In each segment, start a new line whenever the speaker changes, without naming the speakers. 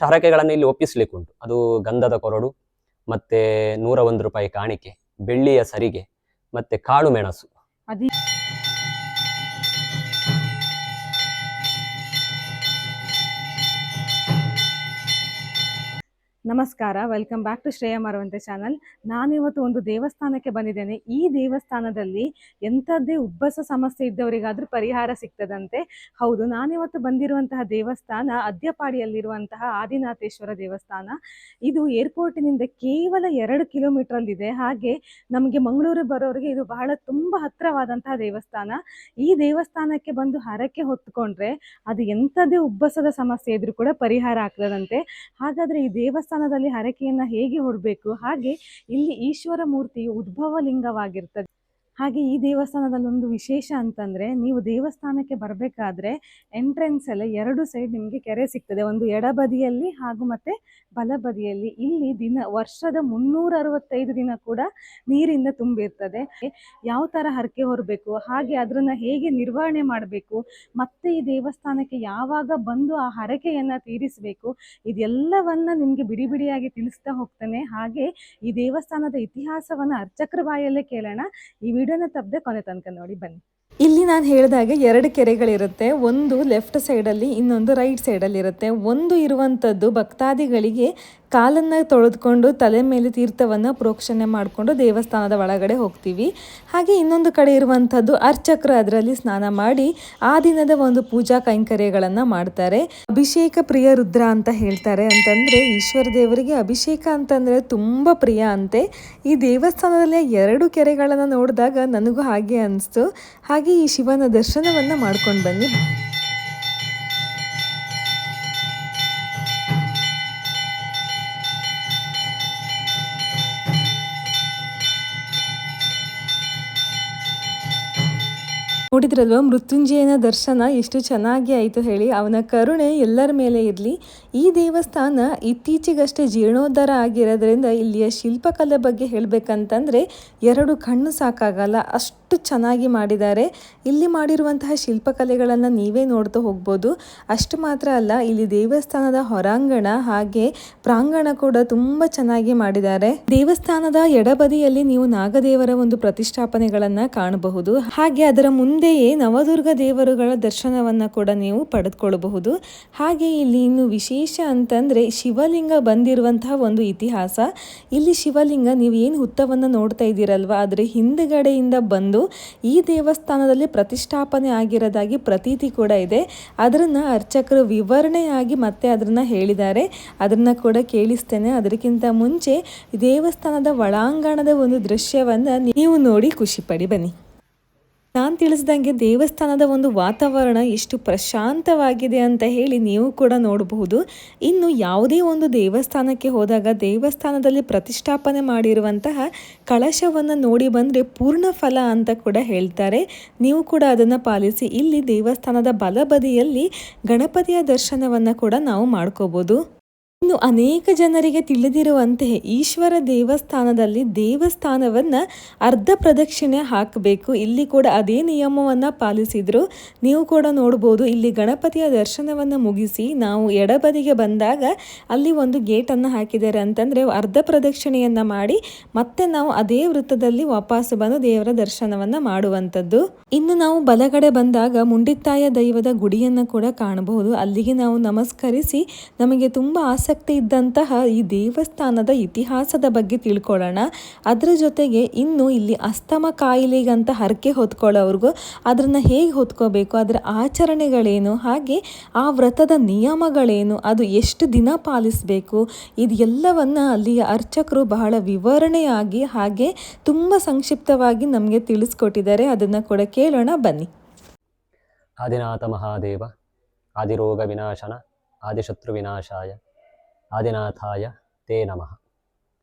ಹರಕೆಗಳನ್ನು ಇಲ್ಲಿ ಒಪ್ಪಿಸ್ಲಿಕ್ಕುಂಟು. ಅದು ಗಂಧದ ಕೊರಡು, ಮತ್ತೆ 101 ರೂಪಾಯಿ ಕಾಣಿಕೆ, ಬೆಳ್ಳಿಯ ಸರಿಗೆ, ಮತ್ತೆ ಕಾಳು ಮೆಣಸು.
ನಮಸ್ಕಾರ, welcome back to Shreya Maravanthe channel. ನಾನಿವತ್ತು ಒಂದು ದೇವಸ್ಥಾನಕ್ಕೆ ಬಂದಿದ್ದೇನೆ. ಈ ದೇವಸ್ಥಾನದಲ್ಲಿ ಎಂಥದ್ದೇ ಉಬ್ಬಸ ಸಮಸ್ಯೆ ಇದ್ದವರಿಗಾದ್ರೂ ಪರಿಹಾರ ಸಿಗ್ತದಂತೆ. ಹೌದು, ನಾನಿವತ್ತು ಬಂದಿರುವಂತಹ ದೇವಸ್ಥಾನ ಅದ್ಯಪಾಡಿಯಲ್ಲಿರುವಂತಹ ಆದಿನಾಥೇಶ್ವರ ದೇವಸ್ಥಾನ. ಇದು ಏರ್ಪೋರ್ಟಿನಿಂದ ಕೇವಲ 2 ಕಿಲೋಮೀಟರಲ್ಲಿದೆ. ಹಾಗೆ ನಮಗೆ ಮಂಗಳೂರು ಬರೋರಿಗೆ ಇದು ತುಂಬ ಹತ್ತಿರವಾದಂತಹ ದೇವಸ್ಥಾನ. ಈ ದೇವಸ್ಥಾನಕ್ಕೆ ಬಂದು ಹರಕೆ ಹೊತ್ಕೊಂಡ್ರೆ ಅದು ಎಂಥದ್ದೇ ಉಬ್ಬಸದ ಸಮಸ್ಯೆ ಇದ್ರೂ ಕೂಡ ಪರಿಹಾರ ಆಗ್ತದಂತೆ. ಹಾಗಾದ್ರೆ ಈ ದೇವಸ್ಥಾನದಲ್ಲಿ ಹರಕೆಯನ್ನ ಹೇಗೆ ಹೊರಬೇಕು, ಹಾಗೆ ಇಲ್ಲಿ ಈಶ್ವರ ಮೂರ್ತಿಯು ಉದ್ಭವ ಲಿಂಗವಾಗಿರ್ತದೆ. ಹಾಗೆ ಈ ದೇವಸ್ಥಾನದಲ್ಲಿ ಒಂದು ವಿಶೇಷ ಅಂತಂದ್ರೆ, ನೀವು ದೇವಸ್ಥಾನಕ್ಕೆ ಬರಬೇಕಾದ್ರೆ ಎಂಟ್ರೆನ್ಸ್ ಎಲ್ಲ 2 ಸೈಡ್ ನಿಮಗೆ ಕೆರೆ ಸಿಗ್ತದೆ. ಒಂದು ಎಡಬದಿಯಲ್ಲಿ ಹಾಗೂ ಮತ್ತೆ ಬಲಬದಿಯಲ್ಲಿ. ಇಲ್ಲಿ ವರ್ಷದ 365 ದಿನ ಕೂಡ ನೀರಿಂದ ತುಂಬಿರ್ತದೆ. ಯಾವ ತರ ಹರಕೆ ಹೊರಬೇಕು, ಹಾಗೆ ಅದನ್ನ ಹೇಗೆ ನಿರ್ವಹಣೆ ಮಾಡಬೇಕು, ಮತ್ತೆ ಈ ದೇವಸ್ಥಾನಕ್ಕೆ ಯಾವಾಗ ಬಂದು ಆ ಹರಕೆಯನ್ನ ತೀರಿಸಬೇಕು, ಇದೆಲ್ಲವನ್ನ ನಿಮ್ಗೆ ಬಿಡಿ ಬಿಡಿಯಾಗಿ ತಿಳಿಸ್ತಾ ಹೋಗ್ತಾನೆ. ಹಾಗೆ ಈ ದೇವಸ್ಥಾನದ ಇತಿಹಾಸವನ್ನ ಅರ್ಚಕರ ಬಾಯಲ್ಲೇ ಕೇಳೋಣ. ಈ ವಿಡಿಯೋನ ತಪ್ಪದೆ ಕೊನೆ ತನಕ ನೋಡಿ, ಬನ್ನಿ. ಇಲ್ಲಿ ನಾನು ಹೇಳಿದಾಗೆ 2 ಕೆರೆಗಳಿರುತ್ತೆ. ಒಂದು ಲೆಫ್ಟ್ ಸೈಡಲ್ಲಿ, ಇನ್ನೊಂದು ರೈಟ್ ಸೈಡಲ್ಲಿ ಇರುತ್ತೆ. ಒಂದು ಇರುವಂಥದ್ದು ಭಕ್ತಾದಿಗಳಿಗೆ ಕಾಲನ್ನು ತೊಳೆದುಕೊಂಡು ತಲೆ ಮೇಲೆ ತೀರ್ಥವನ್ನು ಪ್ರೋಕ್ಷಣೆ ಮಾಡಿಕೊಂಡು ದೇವಸ್ಥಾನದ ಒಳಗಡೆ ಹೋಗ್ತೀವಿ. ಹಾಗೆ ಇನ್ನೊಂದು ಕಡೆ ಇರುವಂಥದ್ದು ಅರ್ಚಕರು ಅದರಲ್ಲಿ ಸ್ನಾನ ಮಾಡಿ ಆ ದಿನದ ಒಂದು ಪೂಜಾ ಕೈಂಕರ್ಯಗಳನ್ನು ಮಾಡ್ತಾರೆ. ಅಭಿಷೇಕ ಪ್ರಿಯ ರುದ್ರ ಅಂತ ಹೇಳ್ತಾರೆ. ಅಂತಂದರೆ ಈಶ್ವರ ದೇವರಿಗೆ ಅಭಿಷೇಕ ಅಂತಂದರೆ ತುಂಬ ಪ್ರಿಯ ಅಂತೆ. ಈ ದೇವಸ್ಥಾನದಲ್ಲಿ 2 ಕೆರೆಗಳನ್ನು ನೋಡಿದಾಗ ನನಗೂ ಹಾಗೆ ಅನಿಸ್ತು. ಹಾಗೆ ಈ ಶಿವನ ದರ್ಶನವನ್ನು ಮಾಡ್ಕೊಂಡು ಬನ್ನಿ. ನೋಡಿದ್ರಲ್ವ ಮೃತ್ಯುಂಜಯನ ದರ್ಶನ ಎಷ್ಟು ಚೆನ್ನಾಗಿ ಆಯಿತು ಹೇಳಿ. ಅವನ ಕರುಣೆ ಎಲ್ಲರ ಮೇಲೆ ಇರಲಿ. ಈ ದೇವಸ್ಥಾನ ಇತ್ತೀಚೆಗಷ್ಟೇ ಜೀರ್ಣೋದ್ಧಾರ ಆಗಿರೋದ್ರಿಂದ ಇಲ್ಲಿಯ ಶಿಲ್ಪಕಲೆ ಬಗ್ಗೆ ಹೇಳಬೇಕಂತಂದರೆ 2 ಕಣ್ಣು ಸಾಕಾಗಲ್ಲ, ಅಷ್ಟು ಚೆನ್ನಾಗಿ ಮಾಡಿದ್ದಾರೆ. ಇಲ್ಲಿ ಮಾಡಿರುವಂತಹ ಶಿಲ್ಪಕಲೆಗಳನ್ನು ನೀವೇ ನೋಡ್ತಾ ಹೋಗ್ಬೋದು. ಅಷ್ಟು ಮಾತ್ರ ಅಲ್ಲ, ಇಲ್ಲಿ ದೇವಸ್ಥಾನದ ಹೊರಾಂಗಣ ಹಾಗೆ ಪ್ರಾಂಗಣ ಕೂಡ ತುಂಬ ಚೆನ್ನಾಗಿ ಮಾಡಿದ್ದಾರೆ. ದೇವಸ್ಥಾನದ ಎಡಬದಿಯಲ್ಲಿ ನೀವು ನಾಗದೇವರ ಒಂದು ಪ್ರತಿಷ್ಠಾಪನೆಗಳನ್ನು ಕಾಣಬಹುದು. ಹಾಗೆ ಅದರ ಮುಂದೆಯೇ ನವದುರ್ಗ ದೇವರುಗಳ ದರ್ಶನವನ್ನ ಕೂಡ ನೀವು ಪಡೆದುಕೊಳ್ಳಬಹುದು. ಹಾಗೆ ಇಲ್ಲಿ ಇನ್ನು ವಿಶೇಷ ಅಂತಂದ್ರೆ ಶಿವಲಿಂಗ ಬಂದಿರುವಂತಹ ಒಂದು ಇತಿಹಾಸ. ಇಲ್ಲಿ ಶಿವಲಿಂಗ ನೀವು ಏನು ಹುತ್ತವನ್ನು ನೋಡ್ತಾ ಇದ್ದೀರಲ್ವಾ, ಅದರ ಹಿಂದುಗಡೆಯಿಂದ ಬಂದು ಈ ದೇವಸ್ಥಾನದಲ್ಲಿ ಪ್ರತಿಷ್ಠಾಪನೆ ಆಗಿರೋದಾಗಿ ಪ್ರತೀತಿ ಕೂಡ ಇದೆ. ಅದನ್ನ ಅರ್ಚಕರು ವಿವರಣೆಯಾಗಿ ಮತ್ತೆ ಅದನ್ನ ಹೇಳಿದ್ದಾರೆ. ಅದನ್ನ ಕೂಡ ಕೇಳಿಸ್ತೇನೆ. ಅದಕ್ಕಿಂತ ಮುಂಚೆ ದೇವಸ್ಥಾನದ ಒಳಾಂಗಣದ ಒಂದು ದೃಶ್ಯವನ್ನ ನೀವು ನೋಡಿ ಖುಷಿ ಪಡಿ, ಬನ್ನಿ. ನಾನು ತಿಳಿಸಿದಂಗೆ ದೇವಸ್ಥಾನದ ಒಂದು ವಾತಾವರಣ ಎಷ್ಟು ಪ್ರಶಾಂತವಾಗಿದೆ ಅಂತ ಹೇಳಿ ನೀವು ಕೂಡ ನೋಡಬಹುದು. ಇನ್ನು ಯಾವುದೇ ಒಂದು ದೇವಸ್ಥಾನಕ್ಕೆ ಹೋದಾಗ ದೇವಸ್ಥಾನದಲ್ಲಿ ಪ್ರತಿಷ್ಠಾಪನೆ ಮಾಡಿರುವಂತಹ ಕಳಶವನ್ನು ನೋಡಿ ಬಂದರೆ ಪೂರ್ಣ ಫಲ ಅಂತ ಕೂಡ ಹೇಳ್ತಾರೆ. ನೀವು ಕೂಡ ಅದನ್ನು ಪಾಲಿಸಿ. ಇಲ್ಲಿ ದೇವಸ್ಥಾನದ ಬಲಬದಿಯಲ್ಲಿ ಗಣಪತಿಯ ದರ್ಶನವನ್ನು ಕೂಡ ನಾವು ಮಾಡ್ಕೋಬಹುದು. ಇನ್ನು ಅನೇಕ ಜನರಿಗೆ ತಿಳಿದಿರುವಂತೆ ಈಶ್ವರ ದೇವಸ್ಥಾನದಲ್ಲಿ ದೇವಸ್ಥಾನವನ್ನು ಅರ್ಧ ಪ್ರದಕ್ಷಿಣೆ ಹಾಕಬೇಕು. ಇಲ್ಲಿ ಕೂಡ ಅದೇ ನಿಯಮವನ್ನು ಪಾಲಿಸಿದ್ರು. ನೀವು ಕೂಡ ನೋಡ್ಬೋದು. ಇಲ್ಲಿ ಗಣಪತಿಯ ದರ್ಶನವನ್ನು ಮುಗಿಸಿ ನಾವು ಎಡಬದಿಗೆ ಬಂದಾಗ ಅಲ್ಲಿ ಒಂದು ಗೇಟನ್ನು ಹಾಕಿದ್ದಾರೆ. ಅಂತಂದರೆ ಅರ್ಧ ಪ್ರದಕ್ಷಿಣೆಯನ್ನು ಮಾಡಿ ಮತ್ತೆ ನಾವು ಅದೇ ವೃತ್ತದಲ್ಲಿ ವಾಪಸ್ ಬಂದು ದೇವರ ದರ್ಶನವನ್ನು ಮಾಡುವಂಥದ್ದು. ಇನ್ನು ನಾವು ಬಲಗಡೆ ಬಂದಾಗ ಮುಂಡಿತ್ತಾಯ ದೈವದ ಗುಡಿಯನ್ನು ಕೂಡ ಕಾಣಬಹುದು. ಅಲ್ಲಿಗೆ ನಾವು ನಮಸ್ಕರಿಸಿ ನಮಗೆ ತುಂಬ ಆಸಕ್ತಿ ಇದ್ದಂತಹ ಈ ದೇವಸ್ಥಾನದ ಇತಿಹಾಸದ ಬಗ್ಗೆ ತಿಳ್ಕೊಳ್ಳೋಣ. ಅದರ ಜೊತೆಗೆ ಇನ್ನು ಇಲ್ಲಿ ಅಸ್ತಮ ಕಾಯಿಲೆಗಂತ ಹರಕೆ ಹೊತ್ಕೊಳ್ಳೋವ್ರಿಗೂ ಅದನ್ನು ಹೇಗೆ ಹೊತ್ಕೋಬೇಕು, ಅದರ ಆಚರಣೆಗಳೇನು, ಹಾಗೆ ಆ ವ್ರತದ ನಿಯಮಗಳೇನು, ಅದು ಎಷ್ಟು ದಿನ ಪಾಲಿಸಬೇಕು, ಇದೆಲ್ಲವನ್ನ ಅಲ್ಲಿಯ ಅರ್ಚಕರು ಬಹಳ ವಿವರಣೆಯಾಗಿ ಹಾಗೆ ತುಂಬ ಸಂಕ್ಷಿಪ್ತವಾಗಿ ನಮಗೆ ತಿಳಿಸ್ಕೊಟ್ಟಿದ್ದಾರೆ. ಅದನ್ನು ಕೂಡ ಕೇಳೋಣ, ಬನ್ನಿ.
ಆದಿನಾಥ ಮಹಾದೇವ ಆದಿರೋಗ ವಿನಾಶನ ಆದಿಶತ್ರು ವಿನಾಶಾಯ ಆದಿನಾಥಾಯ ತೇ ನಮಃ.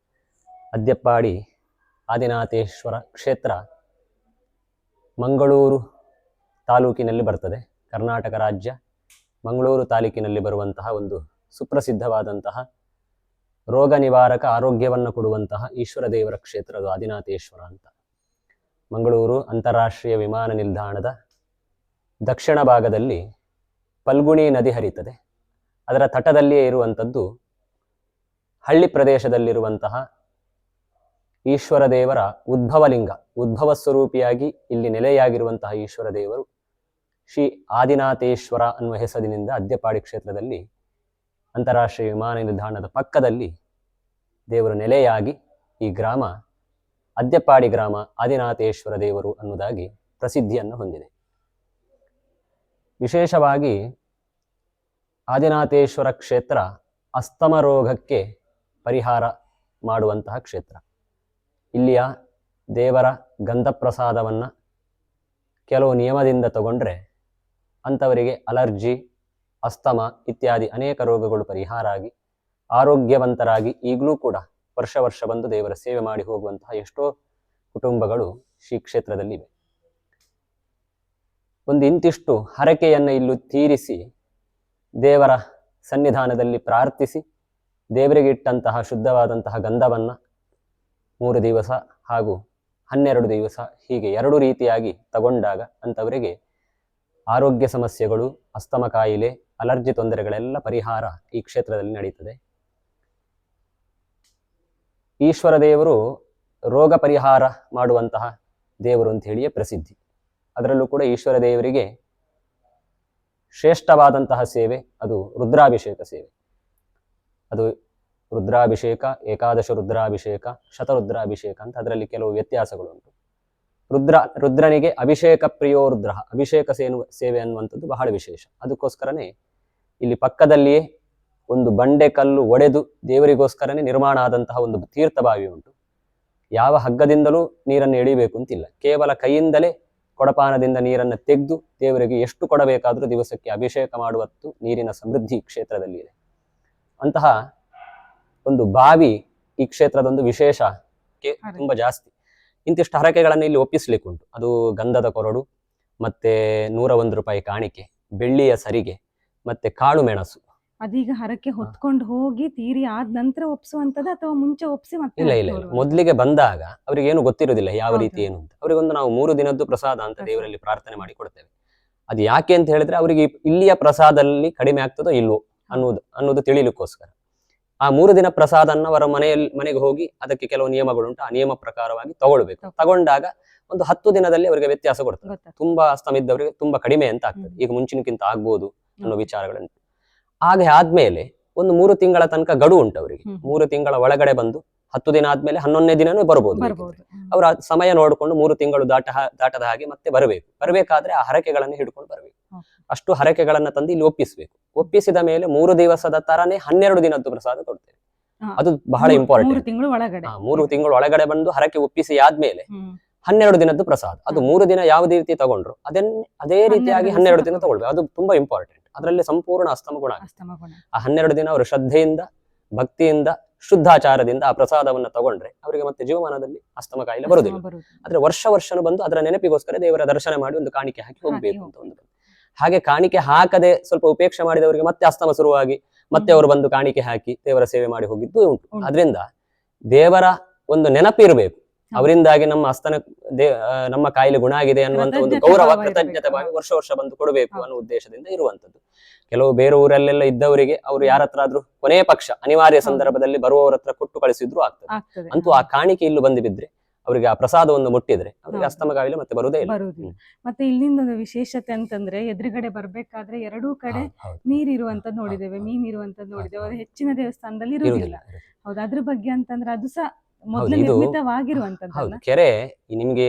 ಅದ್ಯಪ್ಪಾಡಿ ಆದಿನಾಥೇಶ್ವರ ಕ್ಷೇತ್ರ ಮಂಗಳೂರು ತಾಲೂಕಿನಲ್ಲಿ ಬರ್ತದೆ. ಕರ್ನಾಟಕ ರಾಜ್ಯ ಮಂಗಳೂರು ತಾಲೂಕಿನಲ್ಲಿ ಬರುವಂತಹ ಒಂದು ಸುಪ್ರಸಿದ್ಧವಾದಂತಹ ರೋಗ ನಿವಾರಕ ಆರೋಗ್ಯವನ್ನು ಕೊಡುವಂತಹ ಈಶ್ವರ ದೇವರ ಕ್ಷೇತ್ರ ಅದು ಆದಿನಾಥೇಶ್ವರ ಅಂತ. ಮಂಗಳೂರು ಅಂತಾರಾಷ್ಟ್ರೀಯ ವಿಮಾನ ನಿಲ್ದಾಣದ ದಕ್ಷಿಣ ಭಾಗದಲ್ಲಿ ಫಲ್ಗುಣಿ ನದಿ ಹರಿತದೆ. ಅದರ ತಟದಲ್ಲಿಯೇ ಇರುವಂಥದ್ದು ಹಳ್ಳಿ ಪ್ರದೇಶದಲ್ಲಿರುವಂತಹ ಈಶ್ವರ ದೇವರ ಉದ್ಭವಲಿಂಗ, ಉದ್ಭವ ಸ್ವರೂಪಿಯಾಗಿ ಇಲ್ಲಿ ನೆಲೆಯಾಗಿರುವಂತಹ ಈಶ್ವರ ದೇವರು ಶ್ರೀ ಆದಿನಾಥೇಶ್ವರ ಅನ್ನುವ ಹೆಸರಿನಿಂದ ಅದ್ಯಪಾಡಿ ಕ್ಷೇತ್ರದಲ್ಲಿ ಅಂತಾರಾಷ್ಟ್ರೀಯ ವಿಮಾನ ನಿಲ್ದಾಣದ ಪಕ್ಕದಲ್ಲಿ ದೇವರು ನೆಲೆಯಾಗಿ ಈ ಗ್ರಾಮ ಅದ್ಯಪಾಡಿ ಗ್ರಾಮ ಆದಿನಾಥೇಶ್ವರ ದೇವರು ಅನ್ನುವುದಾಗಿ ಪ್ರಸಿದ್ಧಿಯನ್ನು ಹೊಂದಿದೆ. ವಿಶೇಷವಾಗಿ ಆದಿನಾಥೇಶ್ವರ ಕ್ಷೇತ್ರ ಅಸ್ತಮ ರೋಗಕ್ಕೆ ಪರಿಹಾರ ಮಾಡುವಂತಹ ಕ್ಷೇತ್ರ. ಇಲ್ಲಿಯ ದೇವರ ಗಂಧಪ್ರಸಾದವನ್ನು ಕೆಲವು ನಿಯಮದಿಂದ ತಗೊಂಡ್ರೆ ಅಂಥವರಿಗೆ ಅಲರ್ಜಿ, ಅಸ್ತಮ ಇತ್ಯಾದಿ ಅನೇಕ ರೋಗಗಳು ಪರಿಹಾರ ಆಗಿ ಆರೋಗ್ಯವಂತರಾಗಿ ಈಗಲೂ ಕೂಡ ವರ್ಷ ಬಂದು ದೇವರ ಸೇವೆ ಮಾಡಿ ಹೋಗುವಂತಹ ಎಷ್ಟೋ ಕುಟುಂಬಗಳು ಶ್ರೀ ಕ್ಷೇತ್ರದಲ್ಲಿವೆ. ಒಂದು ಇಂತಿಷ್ಟು ಹರಕೆಯನ್ನು ಇಲ್ಲಿ ತೀರಿಸಿ ದೇವರ ಸನ್ನಿಧಾನದಲ್ಲಿ ಪ್ರಾರ್ಥಿಸಿ ದೇವರಿಗೆ ಇಟ್ಟಂತಹ ಶುದ್ಧವಾದಂತಹ ಗಂಧವನ್ನು 3 ದಿವಸ ಹಾಗೂ 12 ದಿವಸ ಹೀಗೆ 2 ರೀತಿಯಾಗಿ ತಗೊಂಡಾಗ ಅಂಥವರಿಗೆ ಆರೋಗ್ಯ ಸಮಸ್ಯೆಗಳು, ಅಸ್ತಮ ಕಾಯಿಲೆ, ಅಲರ್ಜಿ ತೊಂದರೆಗಳೆಲ್ಲ ಪರಿಹಾರ ಈ ಕ್ಷೇತ್ರದಲ್ಲಿ ನಡೀತದೆ. ಈಶ್ವರ ದೇವರು ರೋಗ ಪರಿಹಾರ ಮಾಡುವಂತಹ ದೇವರು ಅಂತ ಹೇಳಿಯೇ ಪ್ರಸಿದ್ಧಿ. ಅದರಲ್ಲೂ ಕೂಡ ಈಶ್ವರ ದೇವರಿಗೆ ಶ್ರೇಷ್ಠವಾದಂತಹ ಸೇವೆ ಅದು ರುದ್ರಾಭಿಷೇಕ ಸೇವೆ. ಅದು ರುದ್ರಾಭಿಷೇಕ, ಏಕಾದಶ ರುದ್ರಾಭಿಷೇಕ, ಶತರುದ್ರಾಭಿಷೇಕ ಅಂತ ಅದರಲ್ಲಿ ಕೆಲವು ವ್ಯತ್ಯಾಸಗಳುಂಟು. ರುದ್ರನಿಗೆ ಅಭಿಷೇಕ ಪ್ರಿಯೋ ರುದ್ರ, ಅಭಿಷೇಕ ಸೇವೆ ಅನ್ನುವಂಥದ್ದು ಬಹಳ ವಿಶೇಷ. ಅದಕ್ಕೋಸ್ಕರನೇ ಇಲ್ಲಿ ಪಕ್ಕದಲ್ಲಿಯೇ ಒಂದು ಬಂಡೆ ಕಲ್ಲು ಒಡೆದು ದೇವರಿಗೋಸ್ಕರನೇ ನಿರ್ಮಾಣ ಆದಂತಹ ಒಂದು ತೀರ್ಥ ಬಾವಿ ಉಂಟು. ಯಾವ ಹಗ್ಗದಿಂದಲೂ ನೀರನ್ನು ಎಳಿಬೇಕು ಅಂತಿಲ್ಲ, ಕೇವಲ ಕೈಯಿಂದಲೇ ಕೊಡಪಾನದಿಂದ ನೀರನ್ನು ತೆಗೆದು ದೇವರಿಗೆ ಎಷ್ಟು ಕೊಡಬೇಕಾದ್ರೂ ದಿವಸಕ್ಕೆ ಅಭಿಷೇಕ ಮಾಡುವತ್ತು ನೀರಿನ ಸಮೃದ್ಧಿ ಕ್ಷೇತ್ರದಲ್ಲಿ ಇದೆ. ಅಂತಹ ಒಂದು ಬಾವಿ ಈ ಕ್ಷೇತ್ರದೊಂದು ವಿಶೇಷ ತುಂಬಾ ಜಾಸ್ತಿ. ಇಂತಿಷ್ಟು ಹರಕೆಗಳನ್ನು ಇಲ್ಲಿ ಒಪ್ಪಿಸ್ಲಿಕ್ಕುಂಟು. ಅದು ಗಂಧದ ಕೊರಡು, ಮತ್ತೆ 101 ರೂಪಾಯಿ ಕಾಣಿಕೆ, ಬೆಳ್ಳಿಯ ಸರಿಗೆ, ಮತ್ತೆ ಕಾಳು ಮೆಣಸು.
ಅದೀಗ ಹರಕೆ ಹೊತ್ಕೊಂಡು ಹೋಗಿ ತೀರಿ ಆದ ನಂತರ ಒಪ್ಸುವಂತದ ಅಥವಾ ಮುಂಚೆ ಒಪ್ಸಿ ಮತ್ತೆ
ಇಲ್ಲ, ಮೊದ್ಲಿಗೆ ಬಂದಾಗ ಅವ್ರಿಗೆ ಏನು ಗೊತ್ತಿರೋದಿಲ್ಲ ಯಾವ ರೀತಿ ಏನು ಅಂತ. ಅವರಿಗೊಂದು ನಾವು 3 ದಿನದ್ದು ಪ್ರಸಾದ ಅಂತ ದೇವರಲ್ಲಿ ಪ್ರಾರ್ಥನೆ ಮಾಡಿ ಕೊಡ್ತೇವೆ. ಅದು ಯಾಕೆ ಅಂತ ಹೇಳಿದ್ರೆ ಅವರಿಗೆ ಇಲ್ಲಿಯ ಪ್ರಸಾದದಲ್ಲಿ ಕಡಿಮೆ ಆಗ್ತದೋ ಇಲ್ವೋ ಅನ್ನೋದು ತಿಳಿಲಿಕ್ಕೋಸ್ಕರ ಆ 3 ದಿನ ಪ್ರಸಾದನ್ನ ಅವರ ಮನೆಗೆ ಹೋಗಿ ಅದಕ್ಕೆ ಕೆಲವು ನಿಯಮಗಳುಂಟು. ಆ ನಿಯಮ ಪ್ರಕಾರವಾಗಿ ತಗೊಳ್ಬೇಕು. ತಗೊಂಡಾಗ ಒಂದು 10 ದಿನದಲ್ಲಿ ಅವರಿಗೆ ವ್ಯತ್ಯಾಸ ಕೊಡ್ತದೆ. ತುಂಬಾ ಅಸ್ತಮ ಇದ್ದವರಿಗೆ ತುಂಬಾ ಕಡಿಮೆ ಅಂತ ಆಗ್ತದೆ, ಈಗ ಮುಂಚಿನಕ್ಕಿಂತ ಆಗ್ಬೋದು ಅನ್ನೋ ವಿಚಾರಗಳುಂಟು. ಹಾಗೆ ಆದ್ಮೇಲೆ ಒಂದು 3 ತಿಂಗಳ ತನಕ ಗಡು ಉಂಟು ಅವರಿಗೆ. 3 ತಿಂಗಳ ಒಳಗಡೆ ಬಂದು 10 ದಿನ ಆದ್ಮೇಲೆ 11ನೇ ದಿನನೂ ಬರ್ಬೋದು. ಅವರ ಸಮಯ ನೋಡಿಕೊಂಡು 3 ತಿಂಗಳು ದಾಟದ ಹಾಗೆ ಮತ್ತೆ ಬರಬೇಕಾದ್ರೆ ಆ ಹರಕೆಗಳನ್ನು ಹಿಡ್ಕೊಂಡು ಬರಬೇಕು. ಅಷ್ಟು ಹರಕೆಗಳನ್ನ ತಂದು ಇಲ್ಲಿ ಒಪ್ಪಿಸ್ಬೇಕು. ಒಪ್ಪಿಸಿದ ಮೇಲೆ 3 ದಿವಸದ ತರನೇ 12 ದಿನದ್ದು ಪ್ರಸಾದ ಕೊಡ್ತೇವೆ. ಅದು ಬಹಳ ಇಂಪಾರ್ಟೆಂಟ್. 3 ತಿಂಗಳು ಒಳಗಡೆ ಬಂದು ಹರಕೆ ಒಪ್ಪಿಸಿ ಆದ್ಮೇಲೆ 12 ದಿನದ್ದು ಪ್ರಸಾದ. ಅದು 3 ದಿನ ಯಾವುದೇ ರೀತಿ ತಗೊಂಡ್ರು ಅದೇ ರೀತಿಯಾಗಿ 12 ದಿನ ತಗೊಳ್ಬೇಕು. ಅದು ತುಂಬಾ ಇಂಪಾರ್ಟೆಂಟ್. ಅದರಲ್ಲಿ ಸಂಪೂರ್ಣ ಅಸ್ತಮ ಗುಣ. ಆ 12 ದಿನ ಅವರು ಶ್ರದ್ಧೆಯಿಂದ, ಭಕ್ತಿಯಿಂದ, ಶುದ್ಧಾಚಾರದಿಂದ ಆ ಪ್ರಸಾದವನ್ನ ತಗೊಂಡ್ರೆ ಅವರಿಗೆ ಮತ್ತೆ ಜೀವಮಾನದಲ್ಲಿ ಅಸ್ತಮ ಕಾಯಿಲೆ ಬರುವುದಿಲ್ಲ. ಆದ್ರೆ ವರ್ಷನೂ ಬಂದು ಅದರ ನೆನಪಿಗೋಸ್ಕರ ದೇವರ ದರ್ಶನ ಮಾಡಿ ಒಂದು ಕಾಣಿಕೆ ಹಾಕಿ ಹೋಗ್ಬೇಕು ಅಂತ ಒಂದು. ಹಾಗೆ ಕಾಣಿಕೆ ಹಾಕದೆ ಸ್ವಲ್ಪ ಉಪೇಕ್ಷೆ ಮಾಡಿದವರಿಗೆ ಮತ್ತೆ ಅಸ್ತಮ ಶುರುವಾಗಿ ಮತ್ತೆ ಅವರು ಬಂದು ಕಾಣಿಕೆ ಹಾಕಿ ದೇವರ ಸೇವೆ ಮಾಡಿ ಹೋಗಿದ್ದು ಉಂಟು. ಆದ್ರಿಂದ ದೇವರ ಒಂದು ನೆನಪಿರ್ಬೇಕು. ಅವರಿಂದಾಗಿ ನಮ್ಮ ಕಾಯಿಲೆ ಗುಣ ಆಗಿದೆ ಅನ್ನುವಂತ ಒಂದು ಗೌರವ, ಕೃತಜ್ಞತೆ ಭಾವಿ ವರ್ಷ ಬಂದು ಕೊಡಬೇಕು ಅನ್ನೋ ಉದ್ದೇಶದಿಂದ ಇರುವಂತದ್ದು. ಕೆಲವು ಬೇರೆ ಊರಲ್ಲೆಲ್ಲ ಇದ್ದವರಿಗೆ ಅವರು ಯಾರ ಹತ್ರ ಆದ್ರೂ ಕೊನೆಯ ಪಕ್ಷ ಅನಿವಾರ್ಯ ಸಂದರ್ಭದಲ್ಲಿ ಬರುವವರ ಹತ್ರ ಕೊಟ್ಟು ಕಳಿಸಿದ್ರು ಆಗ್ತದೆ. ಅಂತೂ ಆ ಕಾಣಿಕೆ ಇಲ್ಲಿ ಬಂದು ಬಿದ್ರೆ ಅವರಿಗೆ ಆ ಪ್ರಸಾದವನ್ನು ಮುಟ್ಟಿದ್ರೆ ಅವರಿಗೆ ಅಸ್ತಮ ಕಾಯಿಲೆ ಮತ್ತೆ ಬರುವುದೇ ಇಲ್ಲ.
ಮತ್ತೆ ಇಲ್ಲಿಂದ ಒಂದು ವಿಶೇಷತೆ ಅಂತಂದ್ರೆ ಎದುರುಗಡೆ ಬರ್ಬೇಕಾದ್ರೆ 2 ಕಡೆ ನೀರಿರುವಂತದ್ದು ನೋಡಿದ್ದೇವೆ, ಮೀನ್ ಇರುವಂತದ್ದು ನೋಡಿದ್ದೇವೆ. ಅದು ಹೆಚ್ಚಿನ ದೇವಸ್ಥಾನದಲ್ಲಿ ಇರುವುದಿಲ್ಲ. ಹೌದು, ಅದ್ರ ಬಗ್ಗೆ ಅಂತಂದ್ರೆ ಅದು ಸಹ ಮೊದಲು ನಿರ್ಮಿತವಾಗಿರುವಂತದ್ದು
ಕೆರೆ. ನಿಮ್ಗೆ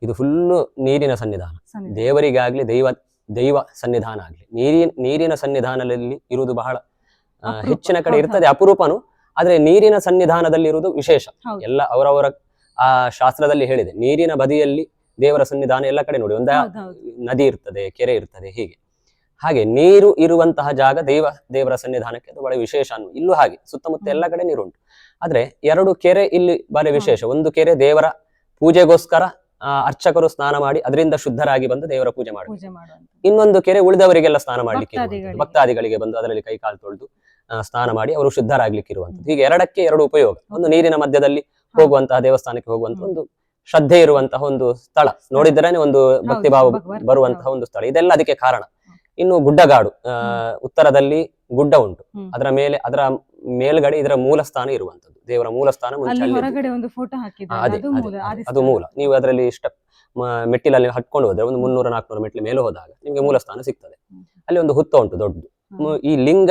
ಇದು ಫುಲ್ಲು ನೀರಿನ ಸನ್ನಿಧಾನ. ದೇವರಿಗಾಗ್ಲಿ ದೈವ ಸನ್ನಿಧಾನ ಆಗ್ಲಿ ನೀರಿನ ಸನ್ನಿಧಾನದಲ್ಲಿ ಇರುವುದು ಬಹಳ ಹೆಚ್ಚಿನ ಕಡೆ ಇರ್ತದೆ, ಅಪರೂಪನು. ಆದ್ರೆ ನೀರಿನ ಸನ್ನಿಧಾನದಲ್ಲಿ ಇರುವುದು ವಿಶೇಷ. ಎಲ್ಲ ಅವರವರ ಆ ಶಾಸ್ತ್ರದಲ್ಲಿ ಹೇಳಿದೆ, ನೀರಿನ ಬದಿಯಲ್ಲಿ ದೇವರ ಸನ್ನಿಧಾನ ಎಲ್ಲ ಕಡೆ ನೋಡಿ. ಒಂದ ನದಿ ಇರ್ತದೆ, ಕೆರೆ ಇರ್ತದೆ, ಹೀಗೆ ಹಾಗೆ ನೀರು ಇರುವಂತಹ ಜಾಗ ದೇವರ ಸನ್ನಿಧಾನಕ್ಕೆ ಅದು ಬಹಳ ವಿಶೇಷ. ಇಲ್ಲೂ ಹಾಗೆ ಸುತ್ತಮುತ್ತ ಎಲ್ಲ ಕಡೆ ನೀರುಂಟು. ಆದ್ರೆ 2 ಕೆರೆ ಇಲ್ಲಿ ಬಹಳ ವಿಶೇಷ. ಒಂದು ಕೆರೆ ದೇವರ ಪೂಜೆಗೋಸ್ಕರ ಅರ್ಚಕರು ಸ್ನಾನ ಮಾಡಿ ಅದರಿಂದ ಶುದ್ಧರಾಗಿ ಬಂದು ದೇವರ ಪೂಜೆ ಮಾಡುವುದು. ಇನ್ನೊಂದು ಕೆರೆ ಉಳಿದವರಿಗೆಲ್ಲ ಸ್ನಾನ ಮಾಡ್ಲಿಕ್ಕೆ, ಭಕ್ತಾದಿಗಳಿಗೆ ಬಂದು ಅದರಲ್ಲಿ ಕೈ ಕಾಲು ತೊಳೆದು ಸ್ನಾನ ಮಾಡಿ ಅವರು ಶುದ್ಧರಾಗ್ಲಿಕ್ಕೆ ಇರುವಂತದ್ದು. ಹೀಗೆ 2ಕ್ಕೆ 2 ಉಪಯೋಗ. ಒಂದು ನೀರಿನ ಮಧ್ಯದಲ್ಲಿ ಹೋಗುವಂತಹ ದೇವಸ್ಥಾನಕ್ಕೆ ಹೋಗುವಂತಹ ಒಂದು ಶ್ರದ್ಧೆ ಇರುವಂತಹ ಒಂದು ಸ್ಥಳ, ನೋಡಿದ್ರೇನೆ ಒಂದು ಭಕ್ತಿ ಭಾವ ಬರುವಂತಹ ಒಂದು ಸ್ಥಳ. ಇದೆಲ್ಲ ಅದಕ್ಕೆ ಕಾರಣ. ಇನ್ನು ಗುಡ್ಡಗಾಡು, ಉತ್ತರದಲ್ಲಿ ಗುಡ್ಡ ಉಂಟು,
ಹ್ಮ್.
ಅದರ ಮೇಲ್ಗಡೆ ಇದರ ಮೂಲ ಸ್ಥಾನ ಇರುವಂತದ್ದು, ದೇವರ ಮೂಲ ಸ್ಥಾನ ಮುಂಚೆ
ಅಲ್ಲಿ
ಅಲ್ಲಿ
ಹೊರಗಡೆ ಒಂದು ಫೋಟೋ ಹಾಕಿದ್ದಾರೆ,
ಅದೇ
ಅದು
ಅದೇ
ಮೂಲ,
ಅದೇ,
ಆದಿ
ಅದು
ಸ್ಥಾನ.
ಮೂಲ. ನೀವು ಅದರಲ್ಲಿ ಮೆಟ್ಟಿಲಲ್ಲಿ ಹತ್ಕೊಂಡು ಹೋದ್ರೆ ಒಂದು 300-400 ಮೆಟ್ಲ ಮೇಲೆ ಹೋದಾಗ ನಿಮಗೆ ಮೂಲ ಸ್ಥಾನ ಸಿಗ್ತದೆ. ಅಲ್ಲಿ ಒಂದು ಹುತ್ತ ಉಂಟು ದೊಡ್ಡದು. ಈ ಲಿಂಗ,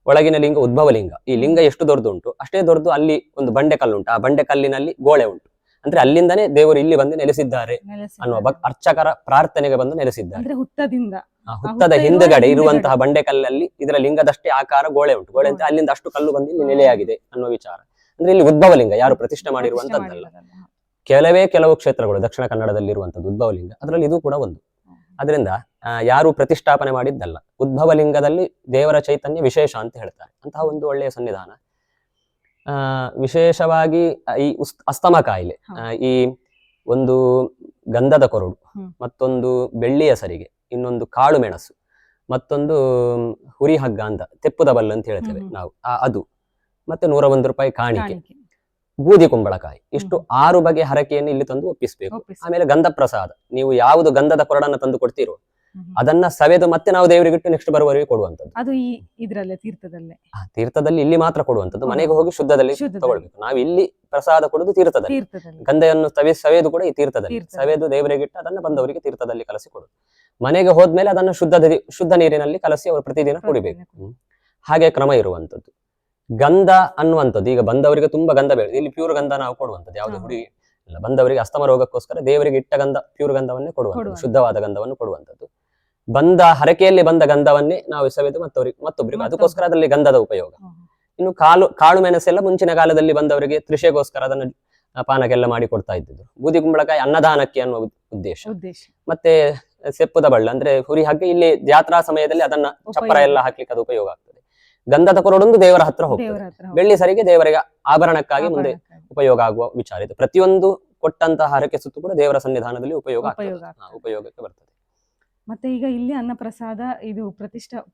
ಒಳಗಿನ ಲಿಂಗ ಉದ್ಭವ ಲಿಂಗ. ಈ ಲಿಂಗ ಎಷ್ಟು ದೊಡ್ಡದುಂಟು ಅಷ್ಟೇ ದೊಡ್ಡದು ಅಲ್ಲಿ ಒಂದು ಬಂಡೆಕಲ್ಲು ಉಂಟು. ಆ ಬಂಡೆಕಲ್ಲಿನಲ್ಲಿ ಗೋಳೆ ಉಂಟು. ಅಂದ್ರೆ ಅಲ್ಲಿಂದನೇ ದೇವರು ಇಲ್ಲಿ ಬಂದು ನೆಲೆಸಿದ್ದಾರೆ ಅನ್ನುವ ಅರ್ಚಕರ ಪ್ರಾರ್ಥನೆಗೆ ಬಂದು ನೆಲೆಸಿದ್ದಾರೆ.
ಅಂದ್ರೆ ಹುತ್ತದಿಂದ,
ಆ ಹುತ್ತದ ಹಿಂದುಗಡೆ ಇರುವಂತಹ ಬಂಡೆಕಲ್ಲಲ್ಲಿ ಇದರ ಲಿಂಗದಷ್ಟೇ ಆಕಾರ ಗೋಳೆ ಉಂಟು. ಗೋಳೆ ಅಂತ ಅಲ್ಲಿಂದ ಅಷ್ಟು ಕಲ್ಲು ಬಂದು ಇಲ್ಲಿ ನೆಲೆಯಾಗಿದೆ ಅನ್ನುವ ವಿಚಾರ. ಅಂದ್ರೆ ಇಲ್ಲಿ ಉದ್ಭವ ಲಿಂಗ ಯಾರು ಪ್ರತಿಷ್ಠೆ ಮಾಡಿರುವಂತದ್ದಲ್ಲ. ಕೆಲವು ಕ್ಷೇತ್ರಗಳು ದಕ್ಷಿಣ ಕನ್ನಡದಲ್ಲಿ ಇರುವಂತದ್ದು ಉದ್ಭವ ಲಿಂಗ, ಅದರಲ್ಲಿ ಇದು ಕೂಡ ಒಂದು. ಅದರಿಂದ ಯಾರು ಪ್ರತಿಷ್ಠಾಪನೆ ಮಾಡಿದ್ದಲ್ಲ. ಉದ್ಭವ ಲಿಂಗದಲ್ಲಿ ದೇವರ ಚೈತನ್ಯ ವಿಶೇಷ ಅಂತ ಹೇಳ್ತಾರೆ. ಅಂತಹ ಒಂದು ಒಳ್ಳೆಯ ಸನ್ನಿಧಾನ. ವಿಶೇಷವಾಗಿ ಈ ಅಸ್ತಮ ಕಾಯಿಲೆ, ಈ ಒಂದು ಗಂಧದ ಕೊರಡು, ಮತ್ತೊಂದು ಬೆಳ್ಳಿಯ ಸರಿಗೆ, ಇನ್ನೊಂದು ಕಾಳು ಮೆಣಸು, ಮತ್ತೊಂದು ಹುರಿ ಹಗ್ಗ ಅಂತ ತೆಪ್ಪುದ ಬಲ್ಲು ಅಂತ ಹೇಳ್ತೇವೆ ನಾವು, ಅದು, ಮತ್ತೆ 101 ರೂಪಾಯಿ ಕಾಣಿಕೆ, ಬೂದಿ ಕುಂಬಳಕಾಯಿ, ಇಷ್ಟು 6 ಬಗೆಯ ಹರಕೆಯನ್ನು ಇಲ್ಲಿ ತಂದು ಒಪ್ಪಿಸ್ಬೇಕು. ಆಮೇಲೆ ಗಂಧ ಪ್ರಸಾದ, ನೀವು ಯಾವುದು ಗಂಧದ ಕೊರಡನ್ನ ತಂದು ಕೊಡ್ತೀರೋ ಅದನ್ನ ಸವೆದು ಮತ್ತೆ ನಾವು ದೇವರಿಗಿಟ್ಟು ನೆಕ್ಸ್ಟ್ ಬರುವವರೆಗೆ ಕೊಡುವಂತದ್ದು.
ಅದು ಈ ಇದ್ರಲ್ಲೇ
ತೀರ್ಥದಲ್ಲಿ ಇಲ್ಲಿ ಮಾತ್ರ ಕೊಡುವಂತದ್ದು. ಮನೆಗೆ ಹೋಗಿ ಶುದ್ಧದಲ್ಲಿ ತಗೊಳ್ಬೇಕು. ನಾವು ಇಲ್ಲಿ ಪ್ರಸಾದ ಕೊಡುದು ತೀರ್ಥದಲ್ಲಿ. ಗಂಧೆಯನ್ನು ಸವೆದು ಕೂಡ ಈ ತೀರ್ಥದಲ್ಲಿ ಸವೆದು ದೇವರಿಗಿಟ್ಟು ಅದನ್ನ ಬಂದವರಿಗೆ ತೀರ್ಥದಲ್ಲಿ ಕಲಸಿ ಕೊಡುದು. ಮನೆಗೆ ಹೋದ್ಮೇಲೆ ಅದನ್ನ ಶುದ್ಧ ನೀರಿನಲ್ಲಿ ಕಲಸಿ ಅವರು ಪ್ರತಿದಿನ ಕುಡಿಬೇಕು. ಹಾಗೆ ಕ್ರಮ ಇರುವಂತದ್ದು. ಗಂಧ ಅನ್ನುವಂಥದ್ದು ಈಗ ಬಂದವರಿಗೆ ತುಂಬಾ ಗಂಧ ಬೇಡ, ಇಲ್ಲಿ ಪ್ಯೂರ್ ಗಂಧ ನಾವು ಕೊಡುವಂಥದ್ದು. ಯಾವುದೇ ಹುಡುಗಿ ಇಲ್ಲ, ಬಂದವರಿಗೆ ಅಸ್ತಮ ರೋಗಕ್ಕೋಸ್ಕರ ದೇವರಿಗೆ ಇಟ್ಟ ಗಂಧ, ಪ್ಯೂರ್ ಗಂಧವನ್ನೇ ಕೊಡುವಂಥದ್ದು, ಶುದ್ಧವಾದ ಗಂಧವನ್ನು ಕೊಡುವಂಥದ್ದು. ಬಂದ ಹರಕೆಯಲ್ಲಿ ಬಂದ ಗಂಧವನ್ನೇ ನಾವು ಸವೆದು ಮತ್ತೊಬ್ಬರಿಗೆ, ಅದಕ್ಕೋಸ್ಕರ ಅದರಲ್ಲಿ ಗಂಧದ ಉಪಯೋಗ. ಇನ್ನು ಕಾಳು ಮೆಣಸೆಲ್ಲ ಮುಂಚಿನ ಕಾಲದಲ್ಲಿ ಬಂದವರಿಗೆ ತ್ರಿಷೆಗೋಸ್ಕರ ಅದನ್ನು ಪಾನಕ್ಕೆಲ್ಲ ಮಾಡಿ ಕೊಡ್ತಾ ಇದ್ದಿದ್ದು. ಬೂದಿ ಕುಂಬಳಕಾಯಿ ಅನ್ನದಾನಕ್ಕೆ ಅನ್ನುವ ಉದ್ದೇಶ. ಮತ್ತೆ ಸೆಪ್ಪುದ ಬಳ್ಳ ಅಂದ್ರೆ ಹುರಿ ಹಾಕಿ ಇಲ್ಲಿ ಜಾತ್ರಾ ಸಮಯದಲ್ಲಿ ಅದನ್ನ ಚಪ್ಪರ ಎಲ್ಲ ಹಾಕ್ಲಿಕ್ಕೆ ಅದು ಉಪಯೋಗ ಆಗ್ತದೆ. ಗಂಧದ ಕೊರಡೊಂದು ದೇವರ ಹತ್ರ ಹೋಗ್ತದೆ. ಬೆಳ್ಳಿ ಸರಿಗೆ ದೇವರಿಗೆ ಆಭರಣಕ್ಕಾಗಿ ಮುಂದೆ ಉಪಯೋಗ ಆಗುವ ವಿಚಾರ ಇದು. ಪ್ರತಿಯೊಂದು ಕೊಟ್ಟಂತಹ ಹರಕೆ ಸುತ್ತು ಕೂಡ ದೇವರ ಸನ್ನಿಧಾನದಲ್ಲಿ ಉಪಯೋಗಕ್ಕೆ ಬರ್ತದೆ.
ಮತ್ತೆ ಈಗ ಇಲ್ಲಿ ಅನ್ನ ಪ್ರಸಾದ ಇದು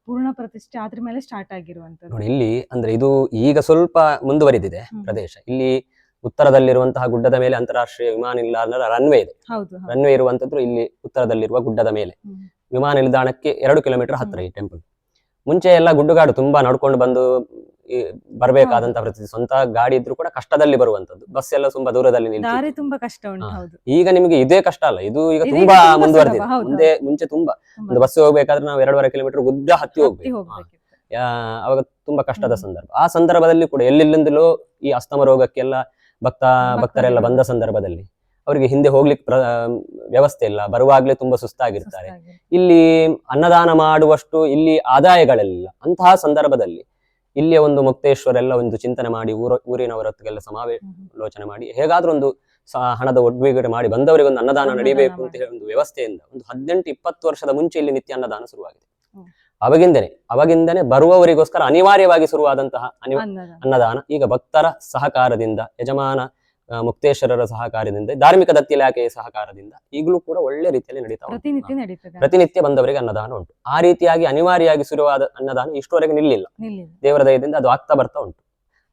ಪೂರ್ಣ ಪ್ರತಿಷ್ಠೆ ಆದ್ರ ಮೇಲೆ ಸ್ಟಾರ್ಟ್ ಆಗಿರುವಂತದ್ದು
ನೋಡಿ. ಇಲ್ಲಿ ಅಂದ್ರೆ ಇದು ಈಗ ಸ್ವಲ್ಪ ಮುಂದುವರಿದಿದೆ ಪ್ರದೇಶ. ಇಲ್ಲಿ ಉತ್ತರದಲ್ಲಿರುವಂತಹ ಗುಡ್ಡದ ಮೇಲೆ ಅಂತಾರಾಷ್ಟ್ರೀಯ ವಿಮಾನ ನಿಲ್ದಾಣ ರನ್ವೇ ಇದೆ. ರನ್ವೇ ಇರುವಂತದ್ದು ಇಲ್ಲಿ ಉತ್ತರದಲ್ಲಿರುವ ಗುಡ್ಡದ ಮೇಲೆ. ವಿಮಾನ ನಿಲ್ದಾಣಕ್ಕೆ 2 ಕಿಲೋಮೀಟರ್ ಹತ್ತಿರ ಈ ಟೆಂಪಲ್. ಮುಂಚೆ ಎಲ್ಲ ಗುಡ್ಡುಗಾಡು ತುಂಬಾ ನಡ್ಕೊಂಡು ಬಂದು ಬರ್ಬೇಕಾದಂತ ಪರಿಸ್ಥಿತಿ. ಸ್ವಂತ ಗಾಡಿ ಇದ್ರು ಕೂಡ ಕಷ್ಟದಲ್ಲಿ ಬರುವಂತದ್ದು. ಬಸ್ ಎಲ್ಲ ತುಂಬಾ ದೂರದಲ್ಲಿ ನಿಲ್ತದೆ.
ತುಂಬಾ ಕಷ್ಟ ಉಂಟು.
ಈಗ ನಿಮಗೆ ಇದೇ ಕಷ್ಟ ಅಲ್ಲ, ಇದು ಈಗ ತುಂಬಾ ಮುಂದುವರೆದಿದೆ. ಮುಂಚೆ ತುಂಬಾ ಒಂದು ಬಸ್ ಹೋಗ್ಬೇಕಾದ್ರೆ ನಾವು 2.5 ಕಿಲೋಮೀಟರ್ ಗುಡ್ಡ ಹತ್ತಿ ಹೋಗ್ಬೇಕು. ಅವಾಗ ತುಂಬಾ ಕಷ್ಟದ ಸಂದರ್ಭ. ಆ ಸಂದರ್ಭದಲ್ಲಿ ಕೂಡ ಎಲ್ಲೆಲ್ಲಿಂದಲೂ ಈ ಅಸ್ತಮ ರೋಗಕ್ಕೆಲ್ಲ ಭಕ್ತರೆಲ್ಲ ಬಂದ ಸಂದರ್ಭದಲ್ಲಿ ಅವರಿಗೆ ಹಿಂದೆ ಹೋಗ್ಲಿಕ್ಕೆ ವ್ಯವಸ್ಥೆ ಇಲ್ಲ, ಬರುವಾಗ್ಲೇ ತುಂಬಾ ಸುಸ್ತಾಗಿರ್ತಾರೆ. ಇಲ್ಲಿ ಅನ್ನದಾನ ಮಾಡುವಷ್ಟು ಇಲ್ಲಿ ಆದಾಯಗಳೆಲ್ಲ. ಅಂತಹ ಸಂದರ್ಭದಲ್ಲಿ ಇಲ್ಲಿಯ ಒಂದು ಮುಕ್ತೇಶ್ವರೆಲ್ಲ ಒಂದು ಚಿಂತನೆ ಮಾಡಿ ಊರಿನವರೊತ್ತಿಗೆಲ್ಲ ಸಮಾಲೋಚನೆ ಮಾಡಿ ಹೇಗಾದ್ರೂ ಒಂದು ಹಣದ ಒಡ್ಡುವಿಗೆ ಮಾಡಿ ಬಂದವರಿಗೆ ಒಂದು ಅನ್ನದಾನ ನಡೆಯಬೇಕು ಅಂತ ಹೇಳಿ ಒಂದು ವ್ಯವಸ್ಥೆಯಿಂದ ಒಂದು 18-20 ವರ್ಷದ ಮುಂಚೆ ಇಲ್ಲಿ ನಿತ್ಯ ಅನ್ನದಾನ ಶುರುವಾಗಿದೆ. ಅವಾಗಿಂದನೇ ಬರುವವರಿಗೋಸ್ಕರ ಅನಿವಾರ್ಯವಾಗಿ ಶುರುವಾದಂತಹ ಅನ್ನದಾನ ಈಗ ಭಕ್ತರ ಸಹಕಾರದಿಂದ, ಯಜಮಾನ ಮುಕ್ತೇಶ್ವರರ ಸಹಕಾರದಿಂದ, ಧಾರ್ಮಿಕ ದತ್ತಿ ಇಲಾಖೆಯ ಸಹಕಾರದಿಂದ ಈಗಲೂ ಕೂಡ ಒಳ್ಳೆ ರೀತಿಯಲ್ಲಿ ನಡೀತಾ ಉಂಟು. ಪ್ರತಿನಿತ್ಯ ಬಂದವರಿಗೆ ಅನ್ನದಾನ ಉಂಟು. ಆ ರೀತಿಯಾಗಿ ಅನಿವಾರ್ಯವಾಗಿ ಶುರುವಾದ ಅನ್ನದಾನ ಇಷ್ಟುವರೆಗೆ ನಿಲ್ಲಿಲ್ಲ. ದೇವರ ದಯದಿಂದ ಅದು ಆಗ್ತಾ ಬರ್ತಾ ಉಂಟು.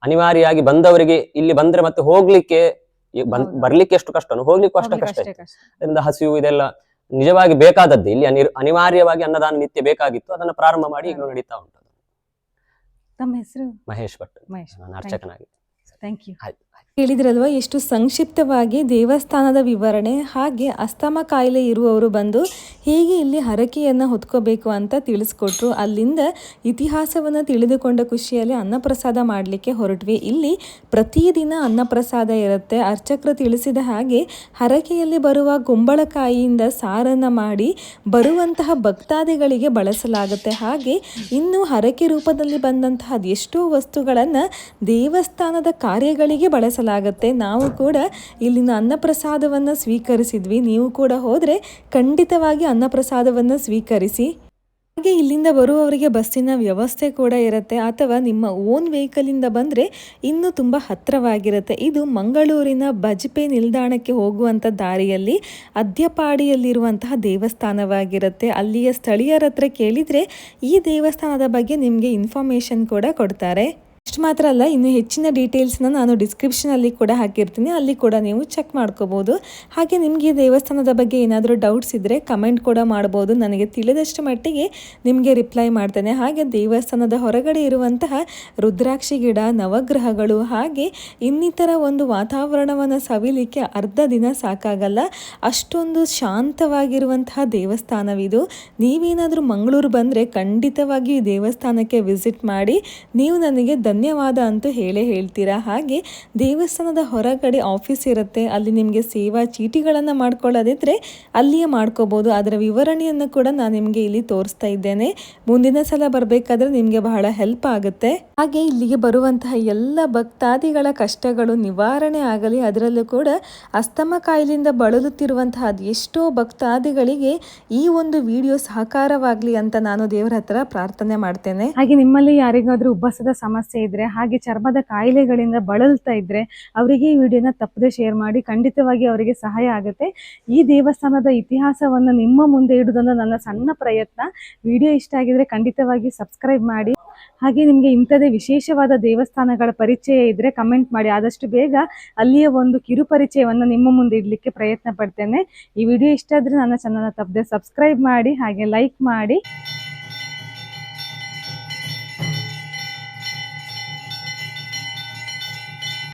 ಅನಿವಾರ್ಯವಾಗಿ ಬಂದವರಿಗೆ ಇಲ್ಲಿ ಬಂದ್ರೆ ಮತ್ತೆ ಹೋಗ್ಲಿಕ್ಕೆ ಬರ್ಲಿಕ್ಕೆ ಎಷ್ಟು ಕಷ್ಟನೋ ಹೋಗ್ಲಿಕ್ಕೂ ಅಷ್ಟ ಕಷ್ಟ. ಅದರಿಂದ ಹಸಿವು ಇದೆಲ್ಲ ನಿಜವಾಗಿ ಬೇಕಾದದ್ದು. ಇಲ್ಲಿ ಅನಿವಾರ್ಯವಾಗಿ ಅನ್ನದಾನ ನಿತ್ಯ ಬೇಕಾಗಿತ್ತು. ಅದನ್ನ ಪ್ರಾರಂಭ ಮಾಡಿ ಈಗಲೂ ನಡೀತಾ ಉಂಟು.
ತಮ್ಮ ಹೆಸರು?
ಮಹೇಶ್ ಭಟ್. ನಾನು ಅರ್ಚಕನಾಗಿ.
Thank you.
ಹೇಳಿದ್ರಲ್ವ ಎಷ್ಟು ಸಂಕ್ಷಿಪ್ತವಾಗಿ ದೇವಸ್ಥಾನದ ವಿವರಣೆ, ಹಾಗೆ ಅಸ್ತಮ ಕಾಯಿಲೆ ಇರುವವರು ಬಂದು ಹೇಗೆ ಇಲ್ಲಿ ಹರಕೆಯನ್ನು ಹೊತ್ಕೋಬೇಕು ಅಂತ ತಿಳಿಸ್ಕೊಟ್ರು. ಅಲ್ಲಿಂದ ಇತಿಹಾಸವನ್ನು ತಿಳಿದುಕೊಂಡ ಖುಷಿಯಲ್ಲಿ ಅನ್ನಪ್ರಸಾದ ಮಾಡಲಿಕ್ಕೆ ಹೊರಟ್ವಿ. ಇಲ್ಲಿ ಪ್ರತಿದಿನ ಅನ್ನಪ್ರಸಾದ ಇರುತ್ತೆ. ಅರ್ಚಕರು ತಿಳಿಸಿದ ಹಾಗೆ ಹರಕೆಯಲ್ಲಿ ಬರುವ ಕುಂಬಳಕಾಯಿಯಿಂದ ಸಾರನ್ನು ಮಾಡಿ ಬರುವಂತಹ ಭಕ್ತಾದಿಗಳಿಗೆ ಬಳಸಲಾಗುತ್ತೆ. ಹಾಗೆ ಇನ್ನು ಹರಕೆ ರೂಪದಲ್ಲಿ ಬಂದಂತಹ ಅದೆಷ್ಟೋ ವಸ್ತುಗಳನ್ನು ದೇವಸ್ಥಾನದ ಕಾರ್ಯಗಳಿಗೆ ಬಳಸಲಾಗುತ್ತೆ. ನಾವು ಕೂಡ ಇಲ್ಲಿನ ಅನ್ನಪ್ರಸಾದವನ್ನು ಸ್ವೀಕರಿಸಿದ್ವಿ. ನೀವು ಕೂಡ ಹೋದರೆ ಖಂಡಿತವಾಗಿ ಅನ್ನಪ್ರಸಾದವನ್ನು ಸ್ವೀಕರಿಸಿ. ಹಾಗೆ ಇಲ್ಲಿಂದ ಬರುವವರಿಗೆ ಬಸ್ಸಿನ ವ್ಯವಸ್ಥೆ ಕೂಡ ಇರುತ್ತೆ, ಅಥವಾ ನಿಮ್ಮ ಓನ್ ವೆಹಿಕಲಿಂದ ಬಂದರೆ ಇನ್ನೂ ತುಂಬ ಹತ್ತಿರವಾಗಿರುತ್ತೆ. ಇದು ಮಂಗಳೂರಿನ ಬಜ್ಪೆ ನಿಲ್ದಾಣಕ್ಕೆ ಹೋಗುವಂಥ ದಾರಿಯಲ್ಲಿ ಅದ್ಯಪಾಡಿಯಲ್ಲಿರುವಂತಹ ದೇವಸ್ಥಾನವಾಗಿರುತ್ತೆ. ಅಲ್ಲಿಯ ಸ್ಥಳೀಯರ ಹತ್ರ ಕೇಳಿದರೆ ಈ ದೇವಸ್ಥಾನದ ಬಗ್ಗೆ ನಿಮಗೆ ಇನ್ಫಾರ್ಮೇಷನ್ ಕೂಡ ಕೊಡ್ತಾರೆ. ಅಷ್ಟು ಮಾತ್ರ ಅಲ್ಲ, ಇನ್ನು ಹೆಚ್ಚಿನ ಡೀಟೇಲ್ಸ್ನ ನಾನು ಡಿಸ್ಕ್ರಿಪ್ಷನಲ್ಲಿ ಕೂಡ ಹಾಕಿರ್ತೀನಿ, ಅಲ್ಲಿ ಕೂಡ ನೀವು ಚೆಕ್ ಮಾಡ್ಕೋಬೋದು. ಹಾಗೆ ನಿಮಗೆ ಈ ದೇವಸ್ಥಾನದ ಬಗ್ಗೆ ಏನಾದರೂ ಡೌಟ್ಸ್ ಇದ್ದರೆ ಕಮೆಂಟ್ ಕೂಡ ಮಾಡ್ಬೋದು. ನನಗೆ ತಿಳಿದಷ್ಟು ಮಟ್ಟಿಗೆ ನಿಮಗೆ ರಿಪ್ಲೈ ಮಾಡ್ತೇನೆ. ಹಾಗೆ ದೇವಸ್ಥಾನದ ಹೊರಗಡೆ ಇರುವಂತಹ ರುದ್ರಾಕ್ಷಿ ಗಿಡ, ನವಗ್ರಹಗಳು ಹಾಗೆ ಇನ್ನಿತರ ಒಂದು ವಾತಾವರಣವನ್ನು ಸವಿಲಿಕ್ಕೆ ಅರ್ಧ ದಿನ ಸಾಕಾಗಲ್ಲ. ಅಷ್ಟೊಂದು ಶಾಂತವಾಗಿರುವಂತಹ ದೇವಸ್ಥಾನವಿದು. ನೀವೇನಾದರೂ ಮಂಗಳೂರು ಬಂದರೆ ಖಂಡಿತವಾಗಿ ಈ ದೇವಸ್ಥಾನಕ್ಕೆ ವಿಸಿಟ್ ಮಾಡಿ. ನೀವು ನನಗೆ ಧನ್ಯವಾದ ಅಂತೂ ಹೇಳ್ತೀರಾ. ಹಾಗೆ ದೇವಸ್ಥಾನದ ಹೊರಗಡೆ ಆಫೀಸ್ ಇರುತ್ತೆ, ಅಲ್ಲಿ ನಿಮಗೆ ಸೇವಾ ಚೀಟಿಗಳನ್ನು ಮಾಡ್ಕೊಳ್ಳೋದಿದ್ರೆ ಅಲ್ಲಿಯೇ ಮಾಡ್ಕೋಬೋದು. ಅದರ ವಿವರಣೆಯನ್ನು ಕೂಡ ನಾನು ನಿಮಗೆ ಇಲ್ಲಿ ತೋರಿಸ್ತಾ ಇದ್ದೇನೆ. ಮುಂದಿನ ಸಲ ಬರಬೇಕಾದ್ರೆ ನಿಮಗೆ ಬಹಳ ಹೆಲ್ಪ್ ಆಗುತ್ತೆ. ಹಾಗೆ ಇಲ್ಲಿಗೆ ಬರುವಂತಹ ಎಲ್ಲ ಭಕ್ತಾದಿಗಳ ಕಷ್ಟಗಳು ನಿವಾರಣೆ ಆಗಲಿ, ಅದರಲ್ಲೂ ಕೂಡ ಅಸ್ತಮ ಕಾಯಿಲೆಯಿಂದ ಬಳಲುತ್ತಿರುವಂತಹ ಎಷ್ಟೋ ಭಕ್ತಾದಿಗಳಿಗೆ ಈ ಒಂದು ವಿಡಿಯೋ ಸಹಕಾರವಾಗಲಿ ಅಂತ ನಾನು ದೇವರ ಹತ್ರ ಪ್ರಾರ್ಥನೆ ಮಾಡ್ತೇನೆ.
ಹಾಗೆ ನಿಮ್ಮಲ್ಲಿ ಯಾರಿಗಾದ್ರೂ ಉಬ್ಬಸದ ಸಮಸ್ಯೆ ಇದ್ರೆ, ಹಾಗೆ ಚರ್ಮದ ಕಾಯಿಲೆಗಳಿಂದ ಬಳಲ್ತಾ ಇದ್ರೆ ಅವರಿಗೆ ಈ ವಿಡಿಯೋನ ತಪ್ಪದೆ ಶೇರ್ ಮಾಡಿ. ಖಂಡಿತವಾಗಿ ಅವರಿಗೆ ಸಹಾಯ ಆಗುತ್ತೆ. ಈ ದೇವಸ್ಥಾನದ ಇತಿಹಾಸವನ್ನು ನಿಮ್ಮ ಮುಂದೆ ಇಡುವುದನ್ನು ನನ್ನ ಸಣ್ಣ ಪ್ರಯತ್ನ. ವಿಡಿಯೋ ಇಷ್ಟ ಆಗಿದ್ರೆ ಖಂಡಿತವಾಗಿ ಸಬ್ಸ್ಕ್ರೈಬ್ ಮಾಡಿ. ಹಾಗೆ ನಿಮಗೆ ಇಂಥದೇ ವಿಶೇಷವಾದ ದೇವಸ್ಥಾನಗಳ ಪರಿಚಯ ಇದ್ರೆ ಕಮೆಂಟ್ ಮಾಡಿ. ಆದಷ್ಟು ಬೇಗ ಅಲ್ಲಿಯ ಒಂದು ಕಿರು ಪರಿಚಯವನ್ನು ನಿಮ್ಮ ಮುಂದೆ ಇಡಲಿಕ್ಕೆ ಪ್ರಯತ್ನ ಪಡ್ತೇನೆ. ಈ ವಿಡಿಯೋ ಇಷ್ಟ ಆದರೆ ನನ್ನ ಚಾನಲ್ನ ತಪ್ಪದೆ ಸಬ್ಸ್ಕ್ರೈಬ್ ಮಾಡಿ, ಹಾಗೆ ಲೈಕ್ ಮಾಡಿ.